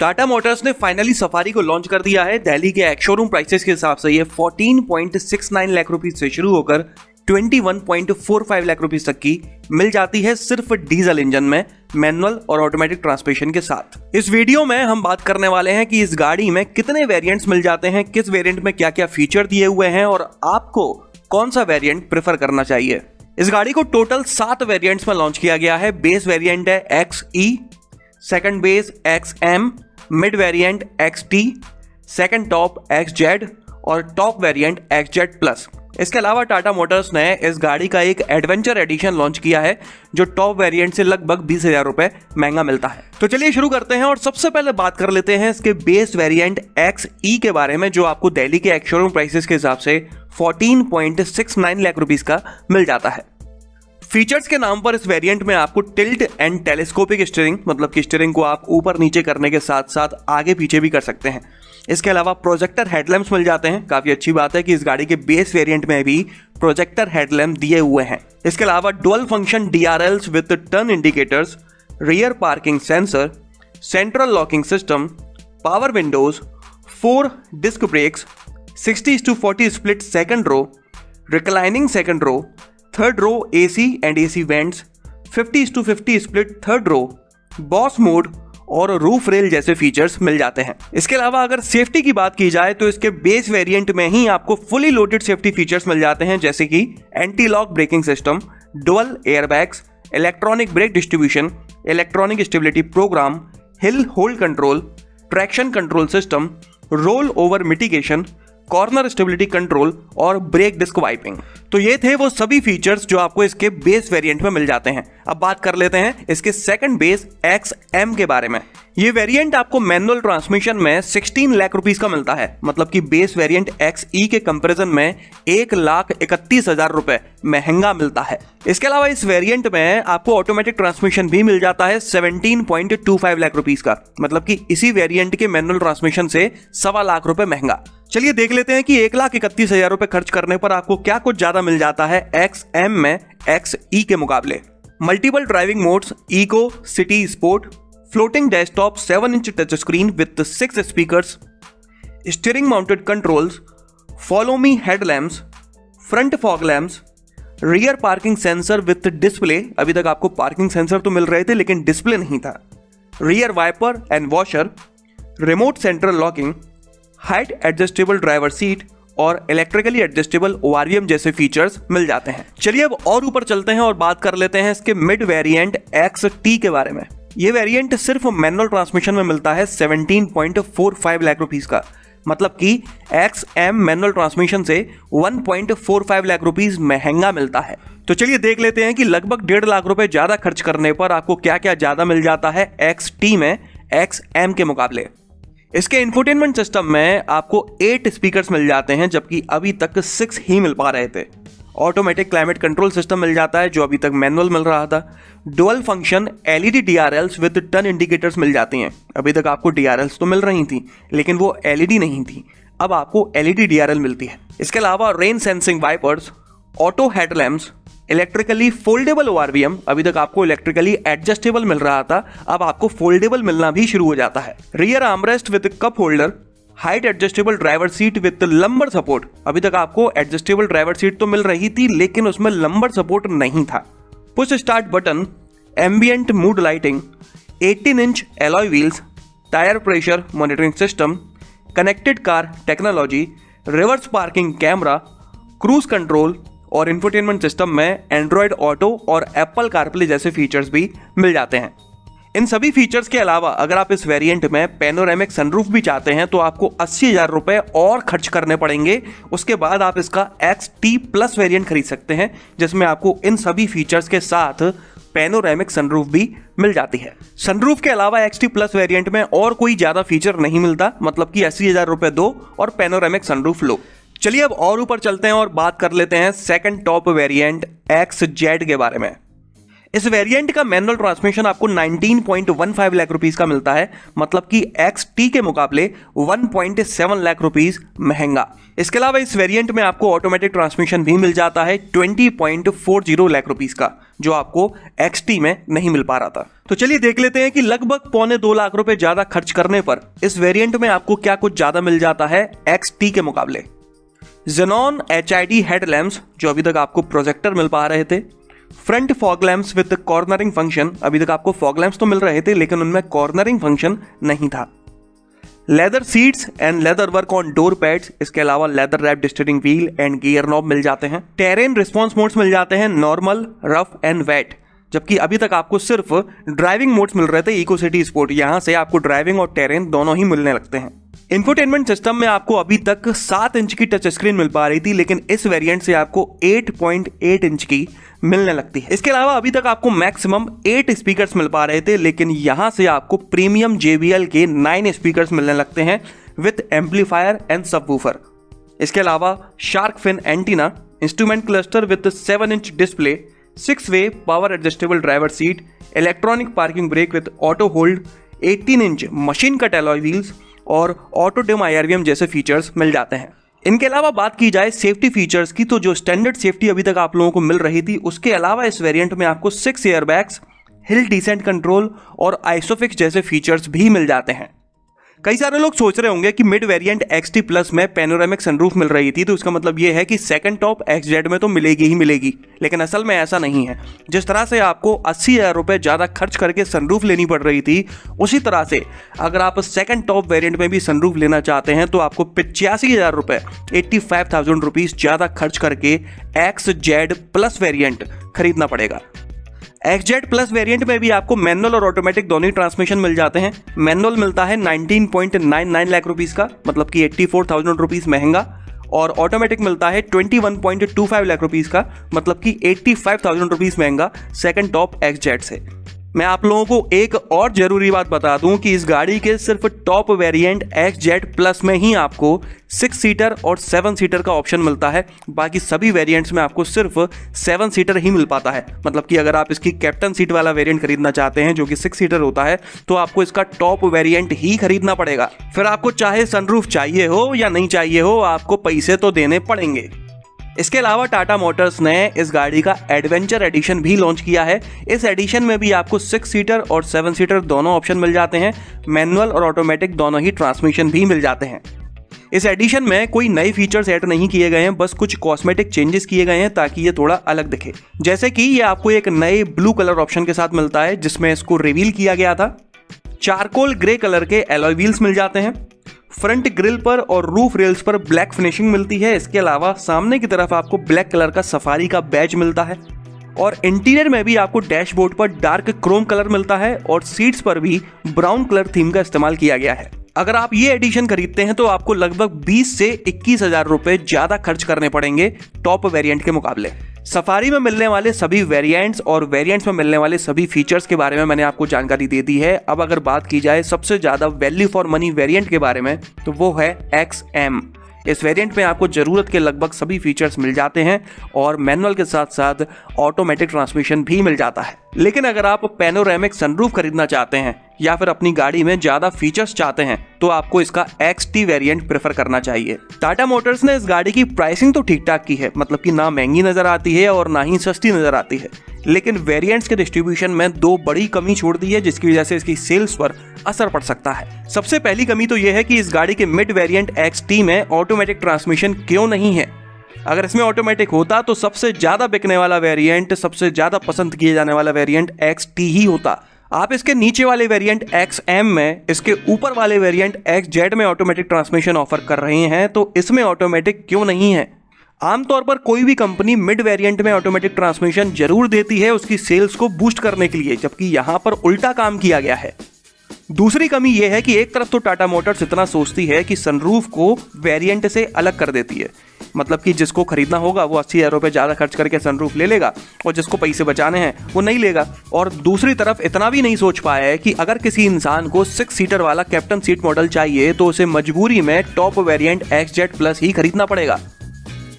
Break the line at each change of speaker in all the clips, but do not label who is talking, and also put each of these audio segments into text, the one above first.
Tata Motors ने finally safari को launch कर दिया है। दिल्ली के एक्स शोरूम प्राइसेस के हिसाब से ये 14.69 लाख रुपीस से शुरू होकर 21.45 लाख रुपीस तक की मिल जाती है सिर्फ डीजल इंजन में, मैनुअल और ऑटोमेटिक ट्रांसमिशन के साथ। इस वीडियो में हम बात करने वाले हैं कि इस गाड़ी में कितने वेरिएंट्स मिल जाते हैं, किस वेरिएंट में क्या क्या फीचर दिए हुए हैं और आपको कौन सा वेरिएंट प्रेफर करना चाहिए। इस गाड़ी को टोटल 7 वेरिएंट्स में लॉन्च किया गया है। बेस वेरिएंट है XE, second base XM, mid variant XT, second top XZ और टॉप वेरिएंट XZ प्लस। इसके अलावा टाटा मोटर्स ने इस गाड़ी का एक एडवेंचर एडिशन लॉन्च किया है जो टॉप वेरिएंट से लगभग 20,000 रुपए महंगा मिलता है। तो चलिए शुरू करते हैं और सबसे पहले बात कर लेते हैं इसके बेस वेरिएंट XE के बारे में, जो आपको दिल्ली के एक्स शोरूम प्राइसेस के हिसाब से 14.69 लाख रुपीस का मिल जाता है। फीचर्स के नाम पर इस वेरिएंट में आपको टिल्ट एंड टेलीस्कोपिक स्टीयरिंग, मतलब कि स्टीयरिंग को आप ऊपर नीचे करने के साथ साथ आगे पीछे भी कर सकते हैं। इसके अलावा प्रोजेक्टर हेडलैम्प्स मिल जाते हैं। काफी अच्छी बात है कि इस गाड़ी के बेस वेरिएंट में भी प्रोजेक्टर हेडलैम्प दिए हुए हैं। इसके अलावा dual function DRLs with turn indicators, rear parking sensor, central locking system, power windows, 4 disc brakes, 60:40 split second row, reclining second row, third row AC and AC vents, 50:50 split third row, boss mode और roof rail जैसे features मिल जाते हैं। इसके अलावा अगर safety की बात की जाए तो इसके बेस वेरिएंट में ही आपको फुली लोडेड सेफ्टी फीचर्स मिल जाते हैं, जैसे कि anti lock braking system, dual airbags, electronic brake distribution, electronic stability program, hill hold control, traction control system, roll over mitigation, corner stability control और ब्रेक डिस्क वाइपिंग। तो ये थे वो सभी फीचर्स जो आपको इसके बेस वेरिएंट में मिल जाते हैं। अब बात कर लेते हैं इसके सेकंड बेस XM के बारे में। ये वेरिएंट आपको मैनुअल ट्रांसमिशन में 16 लाख रुपीस का मिलता है, मतलब कि बेस वेरिएंट XE के कंपैरिजन में 1,31,000 रुपए महंगा मिलता है। इसके अलावा इस वेरिएंट में आपको ऑटोमेटिक ट्रांसमिशन भी मिल जाता है 17.25 लाख रुपीस का, मतलब कि इसी वेरिएंट के मैनुअल ट्रांसमिशन से 1.25 लाख रुपए महंगा। चलिए देख लेते हैं कि 1,31,000 रुपए खर्च करने पर आपको क्या कुछ ज्यादा मिल जाता है XM में XE के मुकाबले। Multiple driving modes, eco, city, sport, floating desktop, 7-inch touch screen with 6 speakers, steering mounted controls, follow me headlamps, front fog lamps, rear parking sensor with display. अभी तक आपको पार्किंग सेंसर तो मिल रहे थे लेकिन डिस्प्ले नहीं था। Rear wiper and washer, remote central locking, height adjustable driver seat और इलेक्ट्रिकली एडजस्टेबल ORVM जैसे फीचर्स मिल जाते हैं। चलिए अब और ऊपर चलते हैं और बात कर लेते हैं इसके मिड वेरिएंट XT के बारे में। ये वेरिएंट सिर्फ मैनुअल ट्रांसमिशन में मिलता है 17.45 लाख रुपीस का, मतलब कि XM मैनुअल ट्रांसमिशन से 1.45 लाख रुपीस महंगा मिलता है। तो चलिए देख लेते हैं कि लगभग 1.5 लाख रुपए ज्यादा खर्च करने पर आपको क्या क्या ज्यादा मिल जाता है XT में XM के मुकाबले। इसके इंफोटेनमेंट सिस्टम में आपको 8 स्पीकर्स मिल जाते हैं, जबकि अभी तक 6 ही मिल पा रहे थे। ऑटोमेटिक क्लाइमेट कंट्रोल सिस्टम मिल जाता है जो अभी तक मैनुअल मिल रहा था। Dual function LED DRLs with turn indicators मिल जाती हैं। अभी तक आपको DRLs तो मिल रही थी लेकिन वो LED नहीं थी, अब आपको LED DRL मिलती है। इसके अलावा rain sensing wipers, auto headlamps, electrically foldable ORVM, अभी तक आपको इलेक्ट्रिकली एडजस्टेबल मिल रहा था, अब आपको फोल्डेबल मिलना भी शुरू हो जाता है। Rear armrest with cup holder, height adjustable driver seat with lumbar support. अभी तक आपको एडजस्टेबल ड्राइवर सीट तो मिल रही थी लेकिन उसमें लंबर सपोर्ट नहीं था। Push start button, ambient mood lighting, 18-inch alloy wheels, tyre pressure monitoring system, connected car technology, reverse parking camera, cruise control और इंफोटेनमेंट सिस्टम में एंड्रॉयड ऑटो और एप्पल कारप्ले जैसे फीचर्स भी मिल जाते हैं। इन सभी फीचर्स के अलावा अगर आप इस वेरिएंट में पैनोरामिक सनरूफ भी चाहते हैं तो आपको 80,000 रुपए और खर्च करने पड़ेंगे। उसके बाद आप इसका XT प्लस वेरिएंट खरीद सकते हैं जिसमें आपको इन सभी फीचर्स के साथ पैनोरामिक सनरूफ भी मिल जाती है। सनरूफ के अलावा XT प्लस वेरिएंट में और कोई ज्यादा फीचर नहीं मिलता, मतलब कि 80,000 रुपए दो और पैनोरामिक सनरूफ लो। चलिए अब और ऊपर चलते हैं और बात कर लेते हैं सेकंड टॉप वेरिएंट XZ के बारे में। इस वेरिएंट का मैनुअल ट्रांसमिशन आपको 19.15 लाख रुपीस का मिलता है, मतलब कि XT के मुकाबले 1.7 लाख रुपीस महंगा। इसके अलावा इस वेरिएंट में आपको ऑटोमेटिक ट्रांसमिशन भी मिल जाता है 20.40 लाख रुपीस का, जो आपको XT में नहीं मिल पा रहा था। तो चलिए देख लेते हैं कि लगभग पौने 2 लाख रुपए ज्यादा खर्च करने पर इस वेरिएंट में आपको क्या कुछ ज्यादा मिल जाता है XT के मुकाबले। Xenon HID हेडलैम्प्स जो अभी तक आपको प्रोजेक्टर मिल पा रहे थे, front fog lamps with cornering function, अभी तक आपको फॉग लैम्प्स तो मिल रहे थे लेकिन उनमें कॉर्नरिंग फंक्शन नहीं था। Leather seats and leather work on door pads, इसके अलावा leather wrapped steering wheel and gear knob मिल जाते हैं। टेरेन रिस्पॉन्स मोड्स मिल जाते हैं, नॉर्मल, रफ एंड वेट, जबकि अभी तक आपको सिर्फ ड्राइविंग मोड्स मिल रहे थे इको सिटी स्पोर्ट, यहां से आपको ड्राइविंग और टेरेन दोनों ही मिलने लगते हैं। इंफोटेनमेंट सिस्टम में आपको अभी तक 7 इंच की टच स्क्रीन मिल पा रही थी लेकिन इस वेरिएंट से आपको 8.8 इंच की मिलने लगती है। इसके अलावा अभी तक आपको मैक्सिमम 8 स्पीकर्स मिल पा रहे थे लेकिन यहां से आपको प्रीमियम JBL के 9 स्पीकर्स मिलने लगते हैं विद एम्पलीफायर एंड सबवूफर। इसके अलावा shark fin antenna, instrument cluster with 7 inch display, 6-वे power adjustable driver seat, electronic parking brake with auto hold, 18 inch machine cut alloy wheels और ऑटो डिम IRVM जैसे features मिल जाते हैं। इनके अलावा बात की जाए सेफ्टी फीचर्स की तो जो स्टैंडर्ड सेफ्टी अभी तक आप लोगों को मिल रही थी उसके अलावा इस वेरिएंट में आपको 6 एयरबैग्स, हिल डिसेंट कंट्रोल और आइसोफिक्स जैसे फीचर्स भी मिल जाते हैं। कई सारे लोग सोच रहे होंगे कि मिड वेरिएंट XT प्लस में पैनोरामिक सनरूफ मिल रही थी तो इसका मतलब यह है कि सेकंड टॉप XZ में तो मिलेगी ही मिलेगी, लेकिन असल में ऐसा नहीं है। जिस तरह से आपको 80,000 रुपए ज्यादा खर्च करके सनरूफ लेनी पड़ रही थी उसी तरह से अगर आप सेकंड टॉप वेरिएंट में भी सनरूफ लेना चाहते हैं तो आपको 85,000 रुपए 85,000 रुपीज ज्यादा खर्च करके XZ प्लस वेरिएंट खरीदना पड़ेगा। XZ प्लस वेरिएंट में भी आपको मैनुअल और ऑटोमेटिक दोनों ही ट्रांसमिशन मिल जाते हैं। मैनुअल मिलता है 19.99 लाख रुपीस का, मतलब कि 84,000 रुपीस महंगा, और ऑटोमेटिक मिलता है 21.25 लाख रुपीस का, मतलब कि 85,000 रुपीस महंगा सेकंड टॉप XZ से। मैं आप लोगों को एक और जरूरी बात बता दूं कि इस गाड़ी के सिर्फ टॉप वेरिएंट XZ प्लस में ही आपको 6 सीटर और 7 सीटर का ऑप्शन मिलता है, बाकी सभी वेरिएंट्स में आपको सिर्फ 7 सीटर ही मिल पाता है। मतलब कि अगर आप इसकी कैप्टन सीट वाला वेरिएंट खरीदना चाहते हैं जो कि 6 सीटर होता है तो आपको इसका टॉप वेरिएंट ही खरीदना पड़ेगा। फिर आपको चाहे सनरूफ चाहिए हो या नहीं चाहिए हो आपको पैसे तो देने पड़ेंगे। इसके अलावा टाटा मोटर्स ने इस गाड़ी का एडवेंचर एडिशन भी लॉन्च किया है। इस एडिशन में भी आपको 6 सीटर और 7 सीटर दोनों ऑप्शन मिल जाते हैं, मैनुअल और ऑटोमेटिक दोनों ही ट्रांसमिशन भी मिल जाते हैं। इस एडिशन में कोई नए फीचर्स ऐड नहीं किए गए हैं, बस कुछ कॉस्मेटिक चेंजेस किए गए हैं ताकि ये थोड़ा अलग दिखे। जैसे कि ये आपको एक नए ब्लू कलर ऑप्शन के साथ मिलता है जिसमें इसको रिवील किया गया था। चारकोल ग्रे कलर के एलॉय व्हील्स मिल जाते हैं। फ्रंट ग्रिल पर और रूफ रेल्स पर ब्लैक फिनिशिंग मिलती है। इसके अलावा सामने की तरफ आपको ब्लैक कलर का सफारी का बैज मिलता है और इंटीरियर में भी आपको डैशबोर्ड पर डार्क क्रोम कलर मिलता है और सीट्स पर भी ब्राउन कलर थीम का इस्तेमाल किया गया है। अगर आप ये एडिशन खरीदते हैं तो आपको लगभग 20 से 21,000 रुपए ज्यादा खर्च करने पड़ेंगे टॉप वेरिएंट के मुकाबले। सफारी में मिलने वाले सभी वेरिएंट्स और वेरिएंट्स में मिलने वाले सभी फीचर्स के बारे में मैंने आपको जानकारी दे दी है। अब अगर बात की जाए सबसे ज्यादा वैल्यू फॉर मनी वेरिएंट के बारे में तो वो है XM। इस वेरिएंट में आपको जरूरत के लगभग सभी फीचर्स मिल जाते हैं और मैनुअल के साथ साथ ऑटोमेटिक ट्रांसमिशन भी मिल जाता है। लेकिन अगर आप पैनोरामिक सनरूफ खरीदना चाहते हैं या फिर अपनी गाड़ी में ज्यादा फीचर्स चाहते हैं तो आपको इसका XT वेरिएंट प्रेफर करना चाहिए। टाटा मोटर्स ने इस गाड़ी की प्राइसिंग तो ठीक ठाक की है, मतलब कि ना महंगी नजर आती है और ना ही सस्ती नजर आती है, लेकिन वेरिएंट्स के डिस्ट्रीब्यूशन में 2 बड़ी कमी छोड़ दी है जिसकी वजह से इसकी सेल्स पर असर पड़ सकता है। सबसे पहली कमी तो यह है कि इस गाड़ी के मिड वेरिएंट XT में ऑटोमेटिक ट्रांसमिशन क्यों नहीं है। अगर इसमें ऑटोमेटिक होता तो सबसे ज्यादा बिकने वाला वेरिएंट, सबसे ज्यादा पसंद किए जाने वाला वेरिएंट XT ही होता। आप इसके नीचे वाले वेरिएंट XM में, इसके ऊपर वाले वेरिएंट XZ में ऑटोमेटिक ट्रांसमिशन ऑफर कर रहे हैं, तो इसमें ऑटोमेटिक क्यों नहीं है। आमतौर पर कोई भी कंपनी मिड वेरिएंट में ऑटोमेटिक ट्रांसमिशन जरूर देती है उसकी सेल्स को बूस्ट करने के लिए, जबकि यहां पर उल्टा काम किया गया है। दूसरी कमी यह है कि एक तरफ तो टाटा मोटर्स इतना सोचती है कि सनरूफ को वेरिएंट से अलग कर देती है, मतलब कि जिसको खरीदना होगा वो 80,000 रुपए ज्यादा खर्च करके सनरूफ ले लेगा और जिसको पैसे बचाने हैं वो नहीं लेगा। और दूसरी तरफ इतना भी नहीं सोच पाया है कि अगर किसी इंसान को 6 सीटर वाला कैप्टन सीट मॉडल चाहिए तो उसे मजबूरी में टॉप वेरिएंट XZ प्लस ही खरीदना पड़ेगा।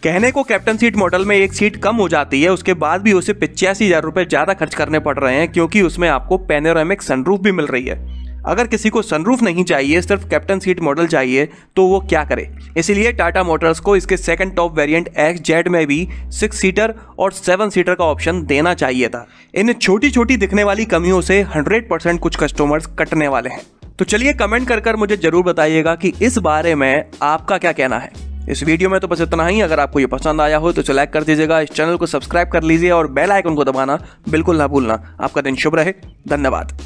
कहने को कैप्टन सीट मॉडल में एक सीट कम हो जाती है, उसके बाद भी उसे 85,000 रुपए ज्यादा खर्च करने पड़ रहे हैं क्योंकि उसमें आपको पैनोरामिक सनरूफ भी मिल रही है। अगर किसी को सनरूफ नहीं चाहिए, सिर्फ कैप्टन सीट मॉडल चाहिए, तो वो क्या करे? इसीलिए टाटा मोटर्स को इसके सेकंड टॉप वेरिएंट XZ में भी 6 सीटर और 7 सीटर का ऑप्शन देना चाहिए था। इन छोटी छोटी दिखने वाली कमियों से 100% कुछ कस्टमर्स कटने वाले हैं। तो चलिए कमेंट कर मुझे जरूर बताइएगा कि इस बारे में आपका क्या कहना है। इस वीडियो में तो बस इतना ही। अगर आपको ये पसंद आया हो तो लाइक कर दीजिएगा, इस चैनल को सब्सक्राइब कर लीजिए और बेल आइकन को दबाना बिल्कुल ना भूलना। आपका दिन शुभ रहे। धन्यवाद।